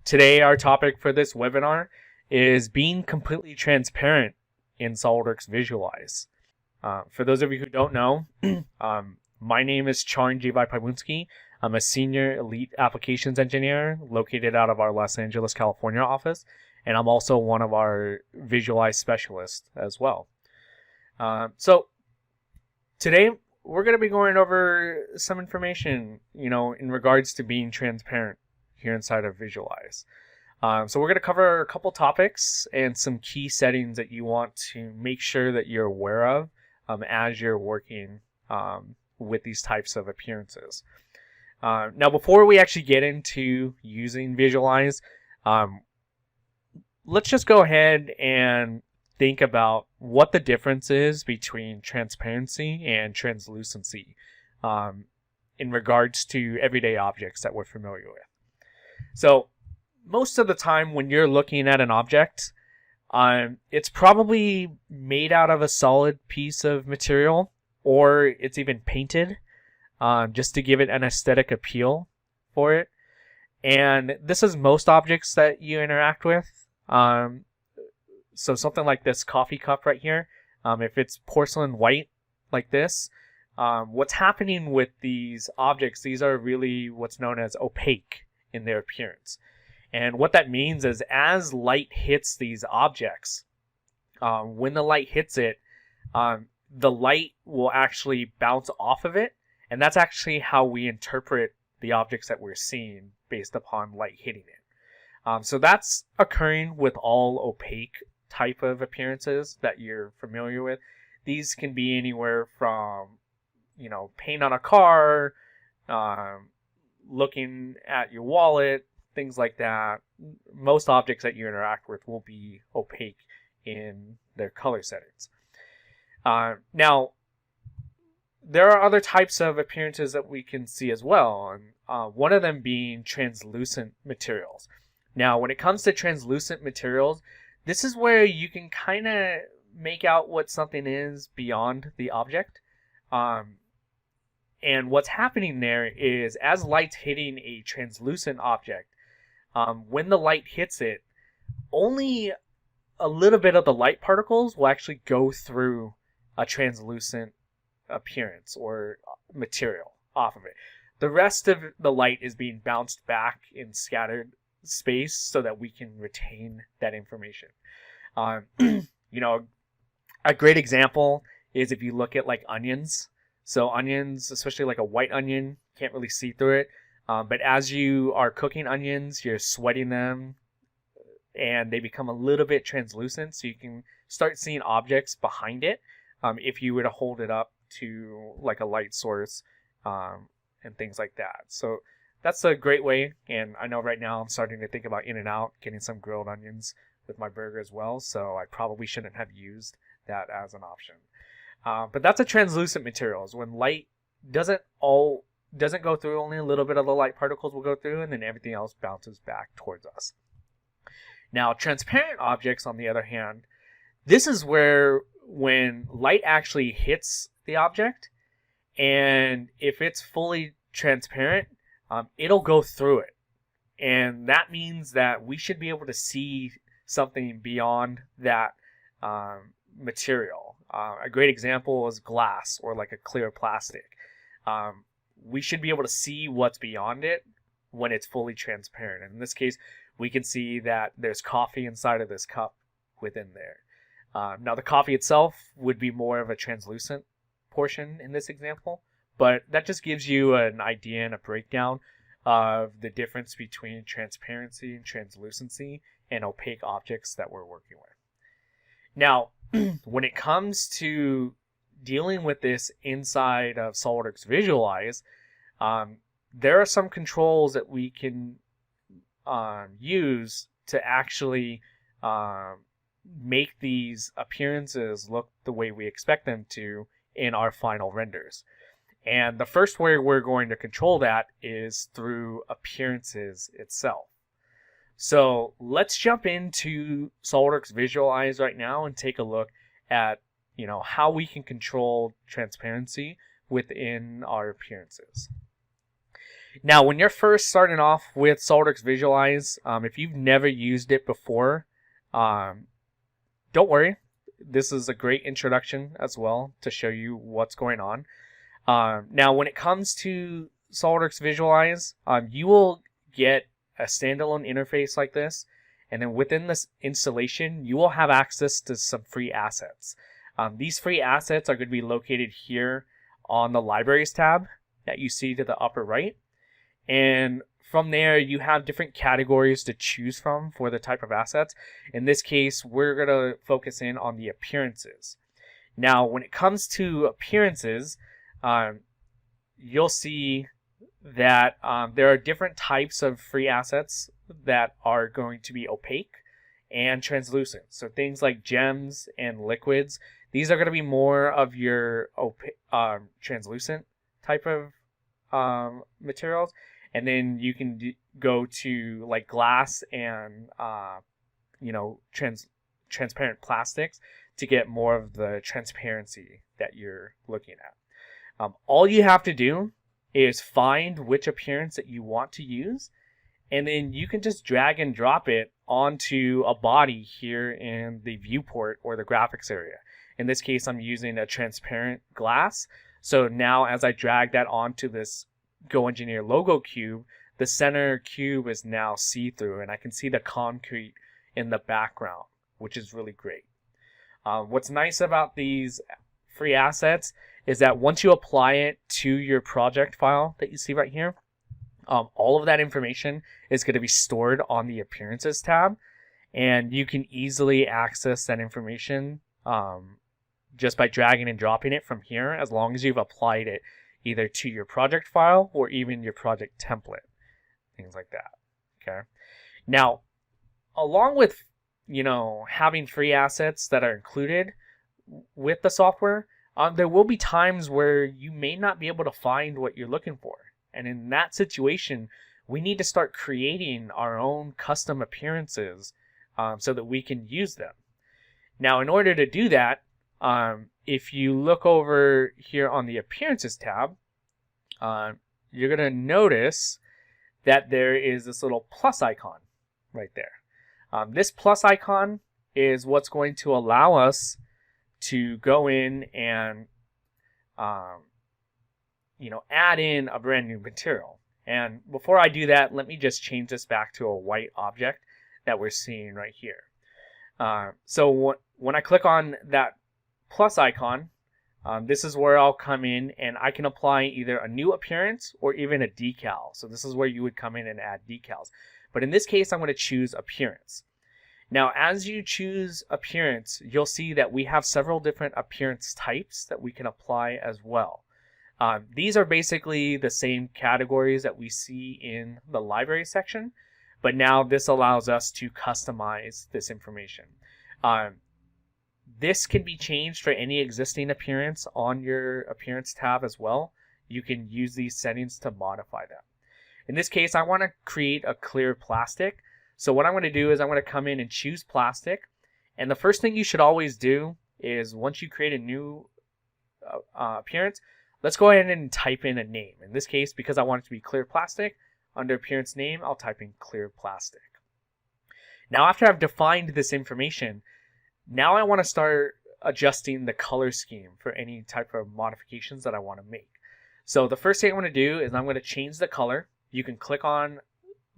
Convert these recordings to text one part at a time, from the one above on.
Today, our topic for this webinar is being completely transparent in SOLIDWORKS Visualize. For those of you who don't know, my name is Charn Jivaphaiboonskdi. I'm a senior elite applications engineer located out of our Los Angeles, California office, and I'm also one of our Visualize specialists as well. So today, we're going to be going over some information, in regards to being transparent here inside of Visualize. So we're going to cover a couple topics and some key settings that you want to make sure that you're aware of as you're working with these types of appearances. Now, before we actually get into using Visualize, let's just go ahead and think about what the difference is between transparency and translucency in regards to everyday objects that we're familiar with. So most of the time when you're looking at an object, it's probably made out of a solid piece of material, or it's even painted just to give it an aesthetic appeal for it. And this is most objects that you interact with. So something like this coffee cup right here, if it's porcelain white like this, what's happening with these objects, these are really what's known as opaque in their appearance. And what that means is as light hits these objects, when the light hits it, the light will actually bounce off of it. And that's actually how we interpret the objects that we're seeing based upon light hitting it. So that's occurring with all opaque type of appearances that you're familiar with. These can be anywhere from, paint on a car, looking at your wallet, things like that. Most objects that you interact with will be opaque in their color settings. Now, there are other types of appearances that we can see as well, and one of them being translucent materials. Now, when it comes to translucent materials, this is where you can kind of make out what something is beyond the object. And what's happening there is as light's hitting a translucent object, when the light hits it, only a little bit of the light particles will actually go through a translucent appearance or material off of it. The rest of the light is being bounced back in scattered space so that we can retain that information. A great example is if you look at like onions. So onions, especially like a white onion, can't really see through it. But as you are cooking onions, you're sweating them and they become a little bit translucent. So you can start seeing objects behind it if you were to hold it up to like a light source and things like that. So that's a great way. And I know right now I'm starting to think about In-N-Out, getting some grilled onions with my burger as well. So I probably shouldn't have used that as an option. But that's a translucent material. Is when light doesn't go through, only a little bit of the light particles will go through, and then everything else bounces back towards us. Now, transparent objects, on the other hand, this is where when light actually hits the object, and if it's fully transparent, it'll go through it. And that means that we should be able to see something beyond that material. A great example is glass or like a clear plastic. We should be able to see what's beyond it when it's fully transparent. And in this case, we can see that there's coffee inside of this cup within there. Now, the coffee itself would be more of a translucent portion in this example, but that just gives you an idea and a breakdown of the difference between transparency and translucency and opaque objects that we're working with. Now, when it comes to dealing with this inside of SOLIDWORKS Visualize, there are some controls that we can use to actually make these appearances look the way we expect them to in our final renders. And the first way we're going to control that is through appearances itself. So let's jump into SOLIDWORKS Visualize right now and take a look at how we can control transparency within our appearances. Now, when you're first starting off with SOLIDWORKS Visualize, if you've never used it before, don't worry. This is a great introduction as well to show you what's going on. Now, when it comes to SOLIDWORKS Visualize, you will get a standalone interface like this, and then within this installation, you will have access to some free assets. These free assets are going to be located here on the Libraries tab that you see to the upper right. And from there, you have different categories to choose from for the type of assets. In this case, we're going to focus in on the appearances. Now, when it comes to appearances, you'll see that there are different types of free assets that are going to be opaque and translucent. So things like gems and liquids, these are going to be more of your translucent type of materials. And then you can go to like glass and transparent plastics to get more of the transparency that you're looking at. All you have to do is find which appearance that you want to use, and then you can just drag and drop it onto a body here in the viewport or the graphics area. In this case, I'm using a transparent glass. So now as I drag that onto this GoEngineer logo cube, the center cube is now see-through, and I can see the concrete in the background, which is really great. What's nice about these free assets is that once you apply it to your project file that you see right here, all of that information is going to be stored on the Appearances tab, and you can easily access that information just by dragging and dropping it from here, as long as you've applied it either to your project file or even your project template, things like that. Okay. Now, along with having free assets that are included with the software, there will be times where you may not be able to find what you're looking for, and in that situation, we need to start creating our own custom appearances so that we can use them. Now, in order to do that, if you look over here on the Appearances tab, you're going to notice that there is this little plus icon right there. This plus icon is what's going to allow us to go in and add in a brand new material. And before I do that, let me just change this back to a white object that we're seeing right here. So when I click on that plus icon, this is where I'll come in and I can apply either a new appearance or even a decal. So this is where you would come in and add decals. But in this case, I'm going to choose appearance. Now, as you choose appearance, you'll see that we have several different appearance types that we can apply as well. These are basically the same categories that we see in the library section, but now this allows us to customize this information. This can be changed for any existing appearance on your Appearance tab as well. You can use these settings to modify them. In this case, I want to create a clear plastic. So what I'm going to do is I'm going to come in and choose plastic. And the first thing you should always do is once you create a new appearance, let's go ahead and type in a name. In this case, because I want it to be clear plastic, under appearance name, I'll type in clear plastic. Now, after I've defined this information, now I want to start adjusting the color scheme for any type of modifications that I want to make. So the first thing I'm going to do is I'm going to change the color. You can click on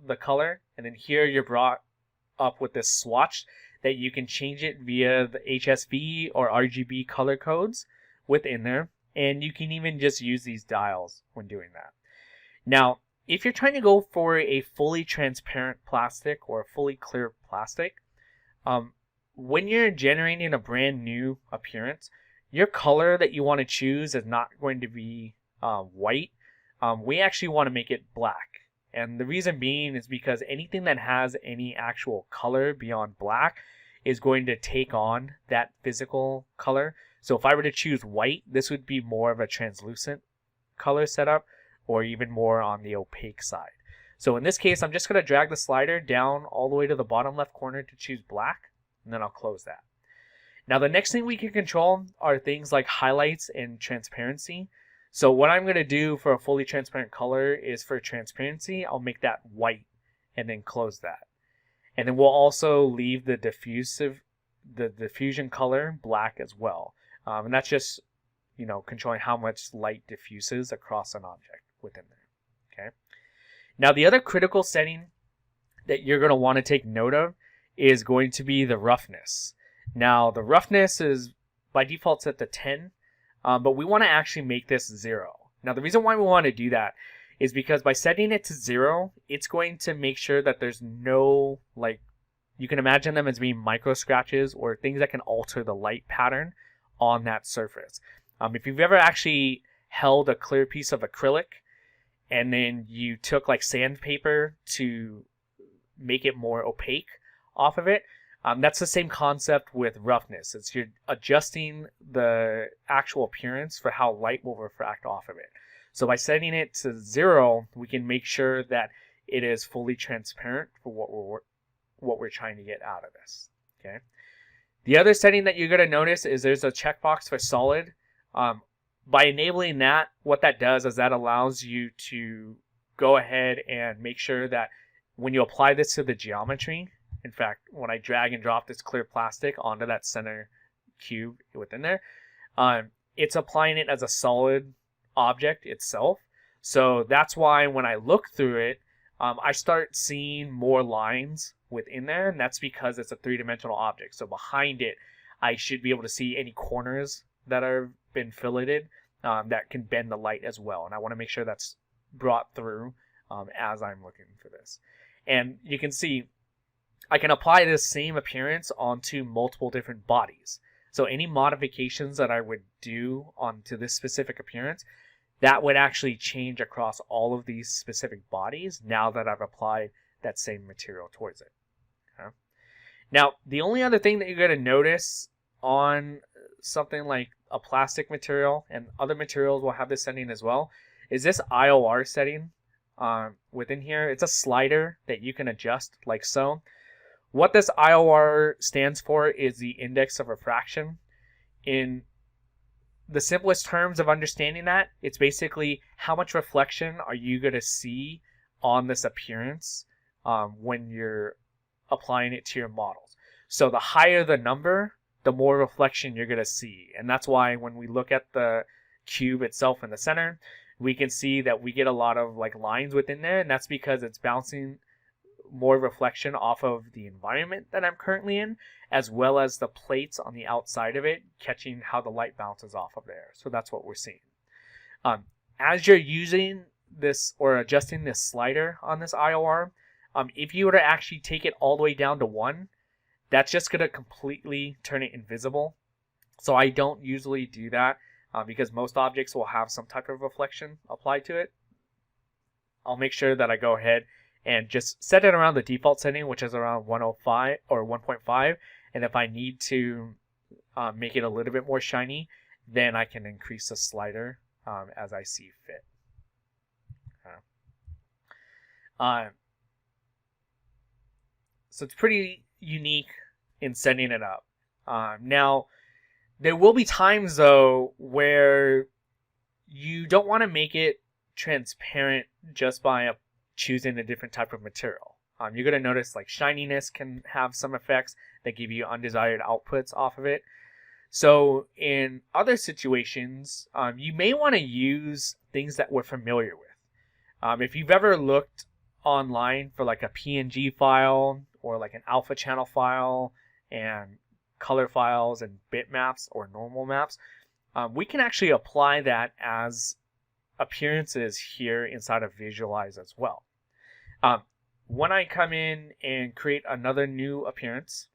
the color, and then here you're brought up with this swatch that you can change it via the HSV or RGB color codes within there. And you can even just use these dials when doing that. Now, if you're trying to go for a fully transparent plastic or a fully clear plastic, when you're generating a brand new appearance, your color that you want to choose is not going to be white. We actually want to make it black. And the reason being is because anything that has any actual color beyond black is going to take on that physical color. So if I were to choose white, this would be more of a translucent color setup or even more on the opaque side. So in this case, I'm just going to drag the slider down all the way to the bottom left corner to choose black, and then I'll close that. Now the next thing we can control are things like highlights and transparency. So what I'm going to do for a fully transparent color is for transparency, I'll make that white and then close that. And then we'll also leave the diffusion color black as well. And that's just, controlling how much light diffuses across an object within there. Okay. Now the other critical setting that you're going to want to take note of is going to be the roughness. Now the roughness is by default set to 10, but we want to actually make this 0. Now the reason why we want to do that is because by setting it to 0, it's going to make sure that there's no, you can imagine them as being micro scratches or things that can alter the light pattern on that surface. If you've ever actually held a clear piece of acrylic and then you took sandpaper to make it more opaque off of it, that's the same concept with roughness. It's you're adjusting the actual appearance for how light will refract off of it. So by setting it to 0, we can make sure that it is fully transparent for what we're trying to get out of this. Okay. The other setting that you're going to notice is there's a checkbox for solid. By enabling that, what that does is that allows you to go ahead and make sure that when you apply this to the geometry, in fact, when I drag and drop this clear plastic onto that center cube within there, it's applying it as a solid object itself. So that's why when I look through it, I start seeing more lines within there, and that's because it's a three-dimensional object. So behind it, I should be able to see any corners that have been filleted that can bend the light as well. And I want to make sure that's brought through as I'm looking for this. And you can see I can apply this same appearance onto multiple different bodies. So any modifications that I would do onto this specific appearance, that would actually change across all of these specific bodies now that I've applied that same material towards it. Okay. Now, the only other thing that you're going to notice on something like a plastic material, and other materials will have this setting as well, is this IOR setting within here. It's a slider that you can adjust like so. What this IOR stands for is the index of refraction. In the simplest terms of understanding that, it's basically how much reflection are you going to see on this appearance when you're applying it to your models. So the higher the number, the more reflection you're going to see. And that's why when we look at the cube itself in the center, we can see that we get a lot of lines within there, and that's because it's bouncing more reflection off of the environment that I'm currently in, as well as the plates on the outside of it catching how the light bounces off of there. So that's what we're seeing. As you're using this or adjusting this slider on this IOR, if you were to actually take it all the way down to 1, that's just going to completely turn it invisible. So I don't usually do that because most objects will have some type of reflection applied to it. I'll make sure that I go ahead and just set it around the default setting, which is around 105 or 1.5. And if I need to make it a little bit more shiny, then I can increase the slider as I see fit. Okay. So it's pretty unique in setting it up. Now, there will be times, though, where you don't want to make it transparent just by choosing a different type of material. You're going to notice shininess can have some effects that give you undesired outputs off of it. So in other situations, you may want to use things that we're familiar with. If you've ever looked online for a PNG file or an alpha channel file and color files and bitmaps or normal maps, we can actually apply that as appearances here inside of Visualize as well. When I come in and create another new appearance,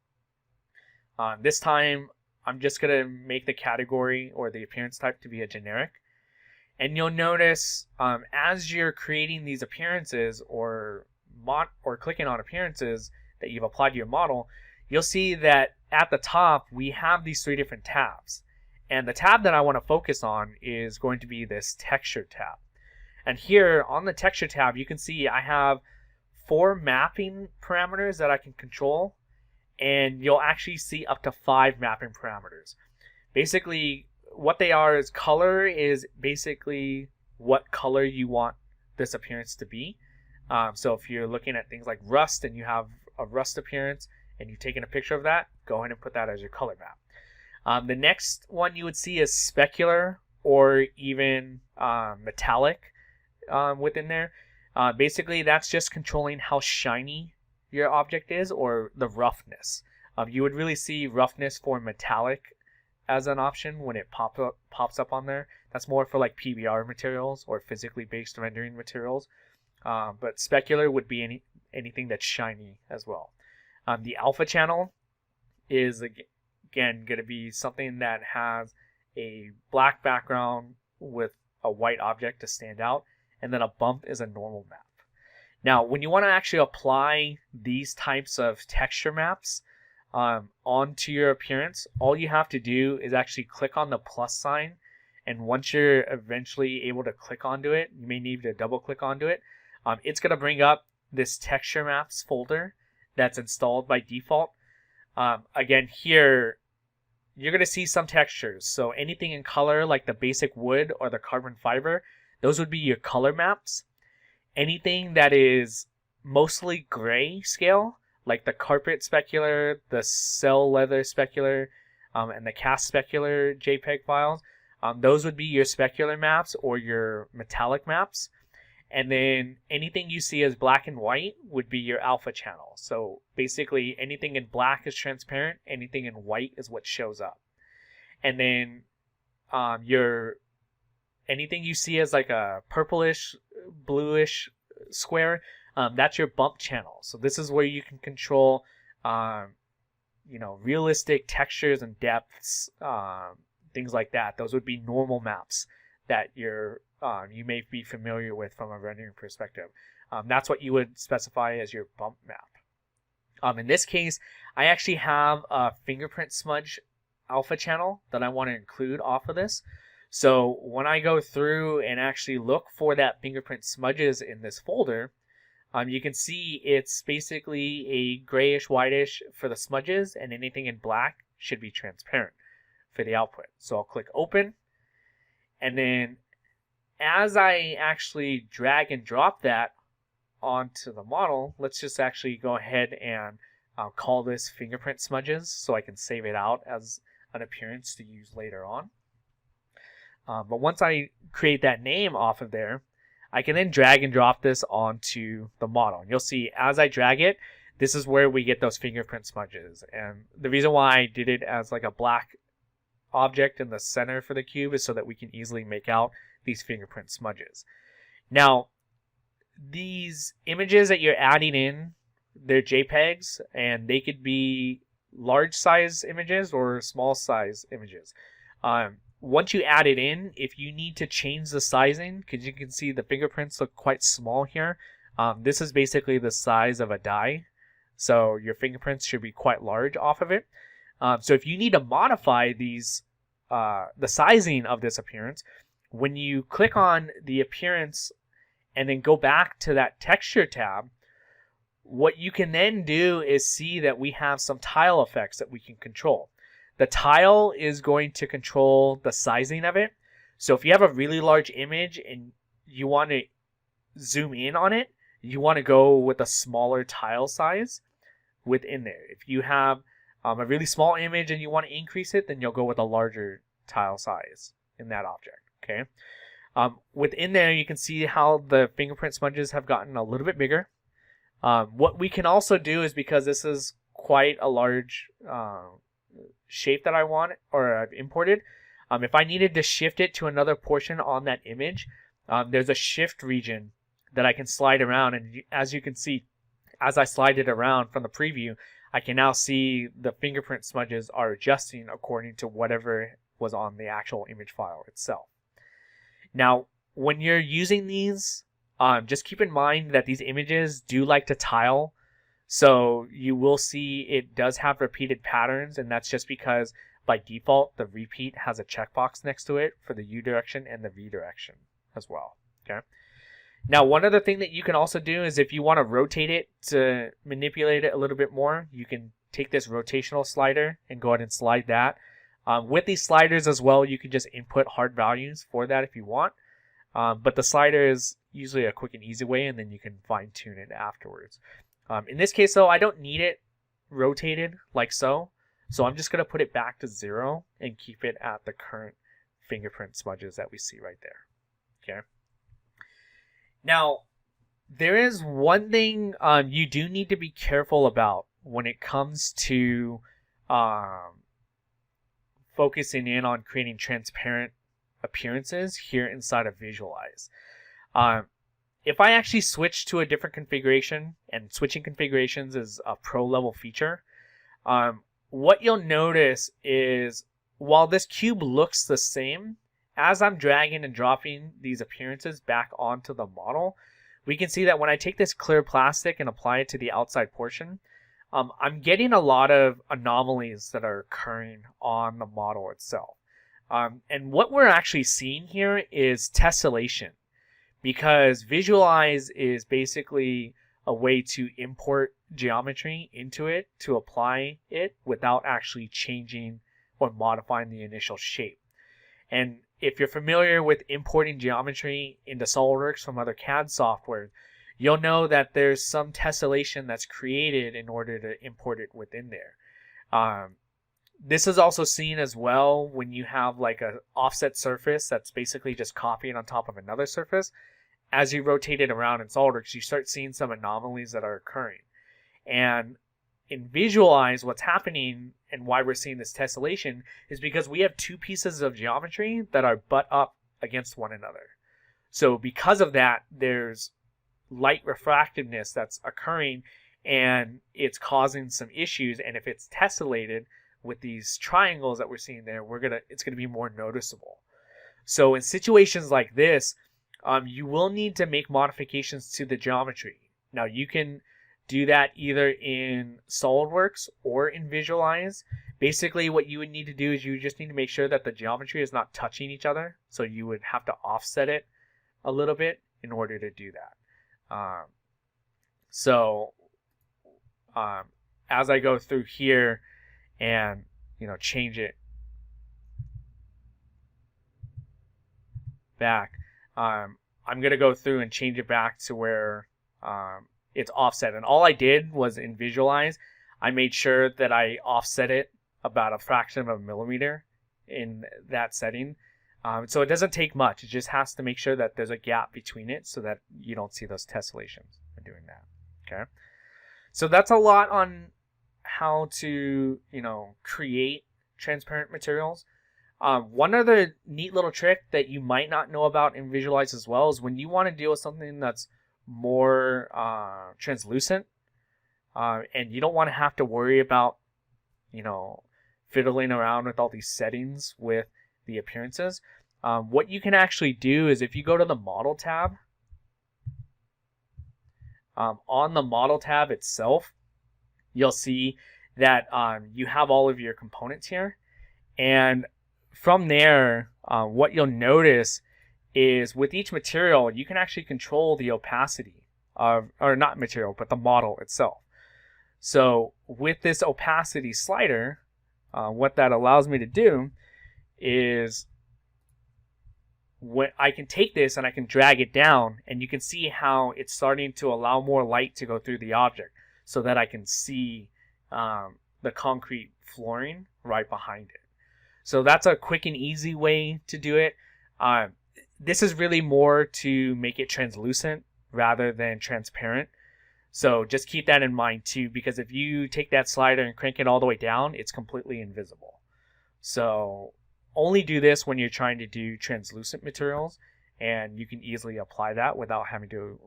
this time I'm just going to make the category or the appearance type to be a generic. And you'll notice as you're creating these appearances or clicking on appearances that you've applied to your model, you'll see that at the top we have these 3 different tabs. And the tab that I want to focus on is going to be this texture tab. And here on the texture tab, you can see I have 4 mapping parameters that I can control, and you'll actually see up to 5 mapping parameters. Basically, what they are is color is basically what color you want this appearance to be. So if you're looking at things like rust and you have a rust appearance and you've taken a picture of that, go ahead and put that as your color map. The next one you would see is specular or even metallic within there. Basically, that's just controlling how shiny your object is or the roughness. You would really see roughness for metallic as an option when it pops up on there. That's more for like PBR materials or physically based rendering materials. But specular would be anything that's shiny as well. The alpha channel is again going to be something that has a black background with a white object to stand out, and then a bump is a normal map. Now, when you want to actually apply these types of texture maps onto your appearance, all you have to do is actually click on the plus sign, and once you're eventually able to click onto it, you may need to double click onto it. It's going to bring up this texture maps folder that's installed by default. Again, here you're going to see some textures. So anything in color like the basic wood or the carbon fiber, those would be your color maps. Anything that is mostly gray scale, like the carpet specular, the cell leather specular, and the cast specular JPEG files, those would be your specular maps or your metallic maps. And then anything you see as black and white would be your alpha channel. So basically anything in black is transparent, anything in white is what shows up. And then anything you see as like a purplish, bluish square, that's your bump channel. So this is where you can control realistic textures and depths, things like that. Those would be normal maps that you may be familiar with from a rendering perspective. That's what you would specify as your bump map. In this case, I actually have a fingerprint smudge alpha channel that I want to include off of this. So when I go through and actually look for that fingerprint smudges in this folder, you can see it's basically a grayish whitish for the smudges, and anything in black should be transparent for the output. So I'll click open, and then as I actually drag and drop that onto the model, let's just actually go ahead and call this fingerprint smudges so I can save it out as an appearance to use later on. But once I create that name off of there, I can then drag and drop this onto the model. And you'll see as I drag it, this is where we get those fingerprint smudges. And the reason why I did it as like a black object in the center for the cube is so that we can easily make out these fingerprint smudges. Now, these images that you're adding in, they're JPEGs, and they could be large size images or small size images. Once you add it in, if you need to change the sizing, because you can see the fingerprints look quite small here, this is basically the size of a die, so your fingerprints should be quite large off of it. So if you need to modify these, the sizing of this appearance, when you click on the appearance and then go back to that texture tab, what you can then do is see that we have some tile effects that we can control. The tile is going to control the sizing of it. So if you have a really large image and you want to zoom in on it, you want to go with a smaller tile size within there. If you have a really small image and you want to increase it, then you'll go with a larger tile size in that object. Okay. Within there, you can see how the fingerprint smudges have gotten a little bit bigger. What we can also do is, because this is quite a large shape that I want or I've imported, if I needed to shift it to another portion on that image, there's a shift region that I can slide around, and as you can see, as I slide it around from the preview, I can now see the fingerprint smudges are adjusting according to whatever was on the actual image file itself. Now, when you're using these, just keep in mind that these images do like to tile. So you will see it does have repeated patterns, and that's just because by default, the repeat has a checkbox next to it for the U direction and the V direction as well. Okay. Now, one other thing that you can also do is if you want to rotate it to manipulate it a little bit more, you can take this rotational slider and go ahead and slide that With these sliders as well, you can just input hard values for that if you want. But the slider is usually a quick and easy way, and then you can fine tune it afterwards. In this case, though, I don't need it rotated like so. So I'm just going to put it back to 0 and keep it at the current fingerprint smudges that we see right there. Okay. Now, there is one thing you do need to be careful about when it comes to focusing in on creating transparent appearances here inside of Visualize. If I actually switch to a different configuration, and switching configurations is a pro level feature, what you'll notice is while this cube looks the same, as I'm dragging and dropping these appearances back onto the model, we can see that when I take this clear plastic and apply it to the outside portion, I'm getting a lot of anomalies that are occurring on the model itself. And what we're actually seeing here is tessellation, because Visualize is basically a way to import geometry into it to apply it without actually changing or modifying the initial shape. And if you're familiar with importing geometry into SOLIDWORKS from other CAD software, you'll know that there's some tessellation that's created in order to import it within there. This is also seen as well when you have like an offset surface that's basically just copying on top of another surface. As you rotate it around in SOLIDWORKS, you start seeing some anomalies that are occurring. And in Visualize, what's happening and why we're seeing this tessellation is because we have two pieces of geometry that are butt up against one another. So because of that, there's light refractiveness that's occurring, and it's causing some issues. And if it's tessellated with these triangles that we're seeing there, it's gonna be more noticeable. So in situations like this, you will need to make modifications to the geometry. Now you can do that either in SOLIDWORKS or in Visualize. Basically what you would need to do is you just need to make sure that the geometry is not touching each other. So you would have to offset it a little bit in order to do that. As I go through here and change it back, I'm going to go through and change it back to where it's offset. And all I did was in Visualize, I made sure that I offset it about a fraction of a millimeter in that setting. So it doesn't take much. It just has to make sure that there's a gap between it so that you don't see those tessellations when doing that. Okay. So that's a lot on how to, create transparent materials. One other neat little trick that you might not know about in Visualize as well is when you want to deal with something that's more translucent, and you don't want to have to worry about, fiddling around with all these settings with the appearances. What you can actually do is if you go to the Model tab, on the Model tab itself, you'll see that you have all of your components here. And from there, what you'll notice is with each material, you can actually control the opacity of, or not material, but the model itself. So with this opacity slider, what that allows me to do is when I can take this and I can drag it down, and you can see how it's starting to allow more light to go through the object so that I can see the concrete flooring right behind it. So that's a quick and easy way to do it. This is really more to make it translucent rather than transparent. So just keep that in mind too, because if you take that slider and crank it all the way down, it's completely invisible. So only do this when you're trying to do translucent materials, and you can easily apply that without having to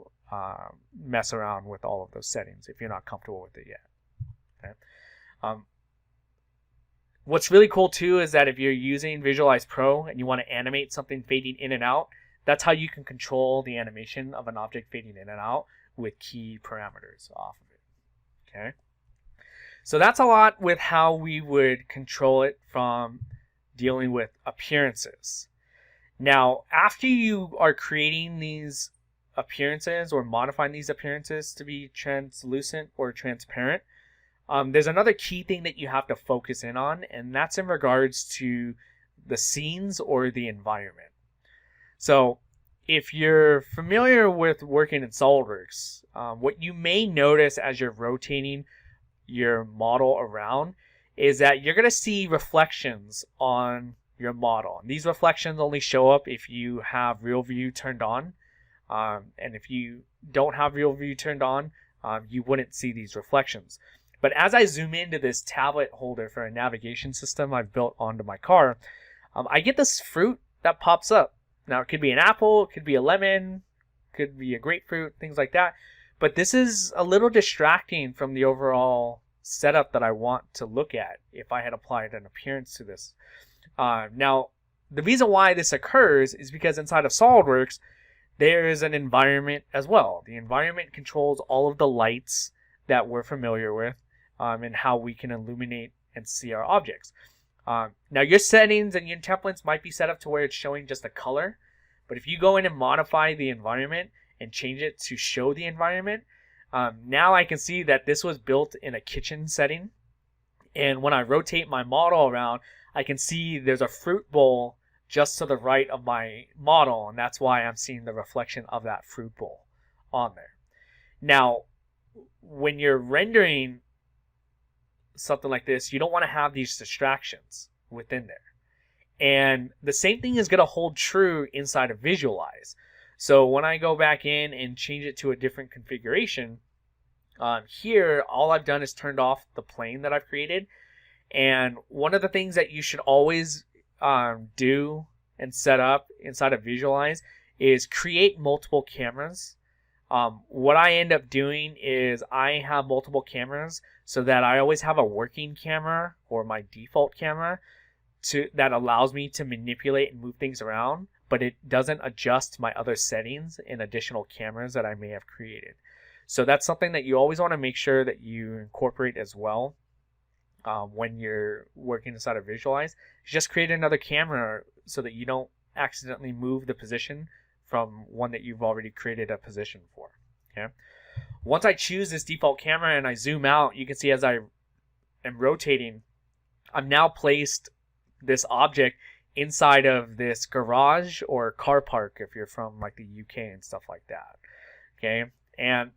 mess around with all of those settings if you're not comfortable with it yet. Okay. What's really cool too is that if you're using Visualize Pro and you want to animate something fading in and out, that's how you can control the animation of an object fading in and out with key parameters off of it. Okay. So that's a lot with how we would control it from dealing with appearances. Now, after you are creating these appearances or modifying these appearances to be translucent or transparent, There's another key thing that you have to focus in on, and that's in regards to the scenes or the environment. So if you're familiar with working in SOLIDWORKS, what you may notice as you're rotating your model around is that you're going to see reflections on your model. And these reflections only show up if you have real view turned on. And if you don't have real view turned on, you wouldn't see these reflections. But as I zoom into this tablet holder for a navigation system I've built onto my car, I get this fruit that pops up. Now, it could be an apple, it could be a lemon, could be a grapefruit, things like that. But this is a little distracting from the overall setup that I want to look at if I had applied an appearance to this. Now, the reason why this occurs is because inside of SOLIDWORKS, there is an environment as well. The environment controls all of the lights that we're familiar with and how we can illuminate and see our objects. Now, your settings and your templates might be set up to where it's showing just a color, but if you go in and modify the environment and change it to show the environment, now I can see that this was built in a kitchen setting, and when I rotate my model around, I can see there's a fruit bowl just to the right of my model, and that's why I'm seeing the reflection of that fruit bowl on there. Now, when you're rendering something like this, you don't want to have these distractions within there. And the same thing is going to hold true inside of Visualize. So when I go back in and change it to a different configuration, here all I've done is turned off the plane that I've created. And one of the things that you should always do and set up inside of Visualize is create multiple cameras. What I end up doing is I have multiple cameras so that I always have a working camera or my default camera that allows me to manipulate and move things around, but it doesn't adjust my other settings in additional cameras that I may have created. So that's something that you always want to make sure that you incorporate as well when you're working inside of Visualize. Just create another camera so that you don't accidentally move the position from one that you've already created a position for. Okay. Once I choose this default camera and I zoom out, you can see as I am rotating, I'm now placed this object inside of this garage or car park if you're from like the UK and stuff like that. Okay. And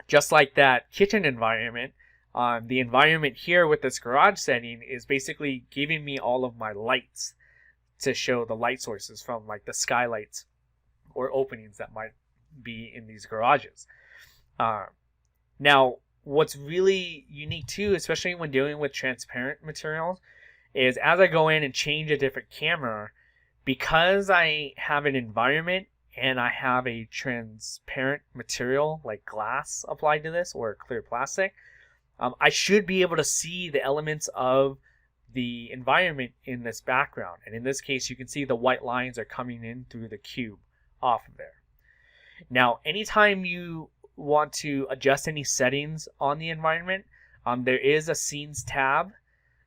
just like that kitchen environment, the environment here with this garage setting is basically giving me all of my lights to show the light sources from like the skylights or openings that might be in these garages. Now, what's really unique too, especially when dealing with transparent materials, is as I go in and change a different camera, because I have an environment and I have a transparent material like glass applied to this or clear plastic, I should be able to see the elements of the environment in this background. And in this case, you can see the white lines are coming in through the cube off of there. Now, anytime you want to adjust any settings on the environment, there is a scenes tab.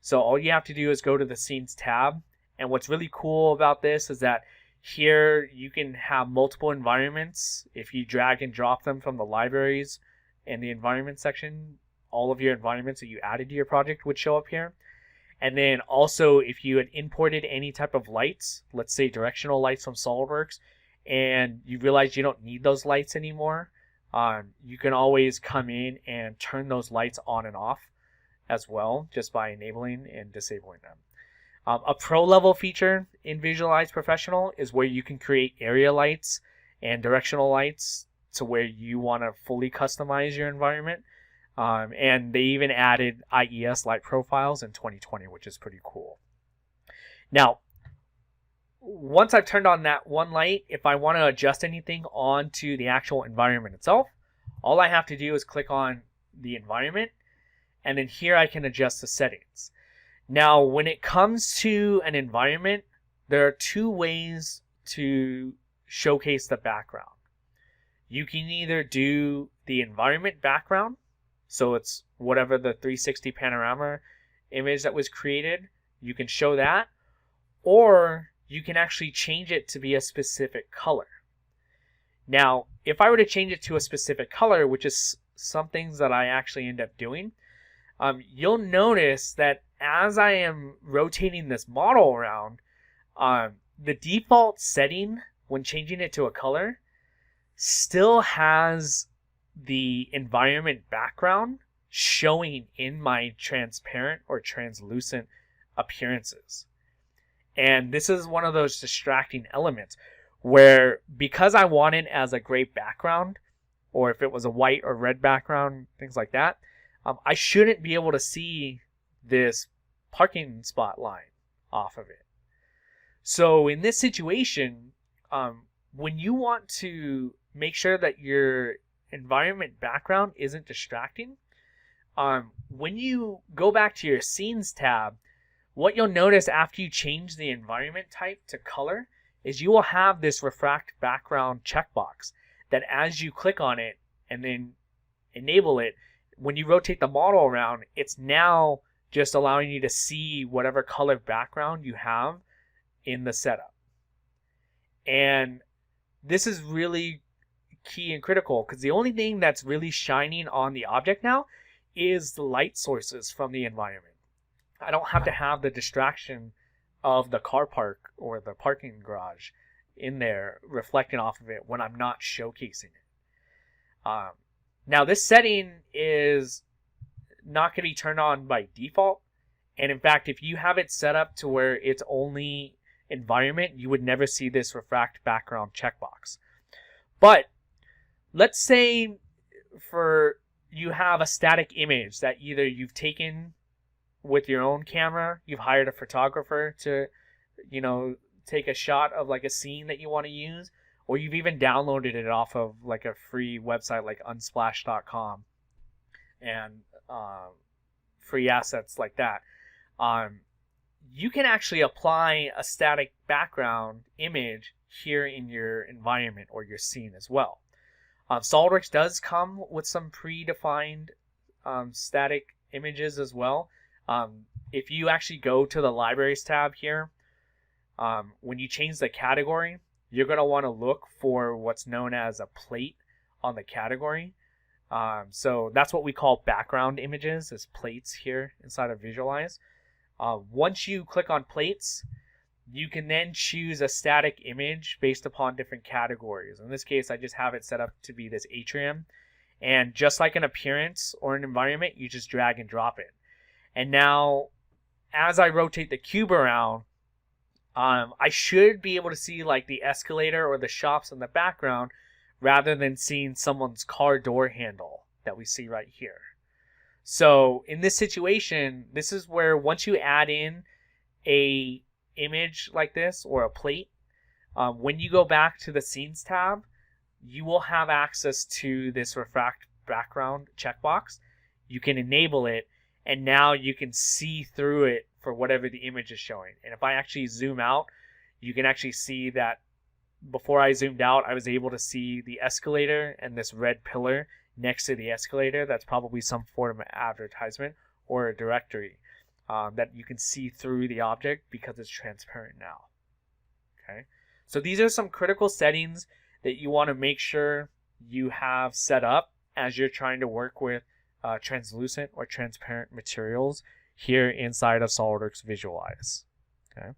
So all you have to do is go to the scenes tab. And what's really cool about this is that here you can have multiple environments. If you drag and drop them from the libraries and the environment section, all of your environments that you added to your project would show up here. And then also if you had imported any type of lights, let's say directional lights from SOLIDWORKS, and you realize you don't need those lights anymore, you can always come in and turn those lights on and off as well, just by enabling and disabling them. A pro level feature in Visualize Professional is where you can create area lights and directional lights to where you want to fully customize your environment. And they even added IES light profiles in 2020, which is pretty cool. Now, once I've turned on that one light, if I want to adjust anything onto the actual environment itself, all I have to do is click on the environment, and then here I can adjust the settings. Now, when it comes to an environment, there are two ways to showcase the background. You can either do the environment background, so it's whatever the 360 panorama image that was created, you can show that, or you can actually change it to be a specific color. Now, if I were to change it to a specific color, which is some things that I actually end up doing, you'll notice that as I am rotating this model around, the default setting when changing it to a color still has the environment background showing in my transparent or translucent appearances. And this is one of those distracting elements where, because I want it as a gray background, or if it was a white or red background, things like that, I shouldn't be able to see this parking spot line off of it. So in this situation, when you want to make sure that your environment background isn't distracting, when you go back to your Scenes tab, what you'll notice after you change the environment type to color is you will have this refract background checkbox that as you click on it and then enable it, when you rotate the model around, it's now just allowing you to see whatever color background you have in the setup. And this is really key and critical because the only thing that's really shining on the object now is the light sources from the environment. I don't have to have the distraction of the car park or the parking garage in there reflecting off of it when I'm not showcasing it. Now this setting is not going to be turned on by default, and in fact if you have it set up to where it's only environment, you would never see this refract background checkbox. But let's say you have a static image that either you've taken with your own camera, you've hired a photographer to, take a shot of like a scene that you want to use, or you've even downloaded it off of like a free website like unsplash.com and free assets like that. You can actually apply a static background image here in your environment or your scene as well. SOLIDWORKS does come with some predefined static images as well. If you actually go to the Libraries tab here, when you change the category, you're going to want to look for what's known as a plate on the category. So that's what we call background images, is plates here inside of Visualize. Once you click on plates, you can then choose a static image based upon different categories. In this case, I just have it set up to be this atrium. And just like an appearance or an environment, you just drag and drop it. And now, as I rotate the cube around, I should be able to see like the escalator or the shops in the background rather than seeing someone's car door handle that we see right here. So in this situation, this is where once you add in a image like this or a plate, when you go back to the Scenes tab, you will have access to this refract background checkbox. You can enable it, and now you can see through it for whatever the image is showing. And if I actually zoom out, you can actually see that before I zoomed out, I was able to see the escalator and this red pillar next to the escalator. That's probably some form of advertisement or a directory that you can see through the object because it's transparent now. Okay, so these are some critical settings that you want to make sure you have set up as you're trying to work with translucent or transparent materials here inside of SOLIDWORKS Visualize. Okay.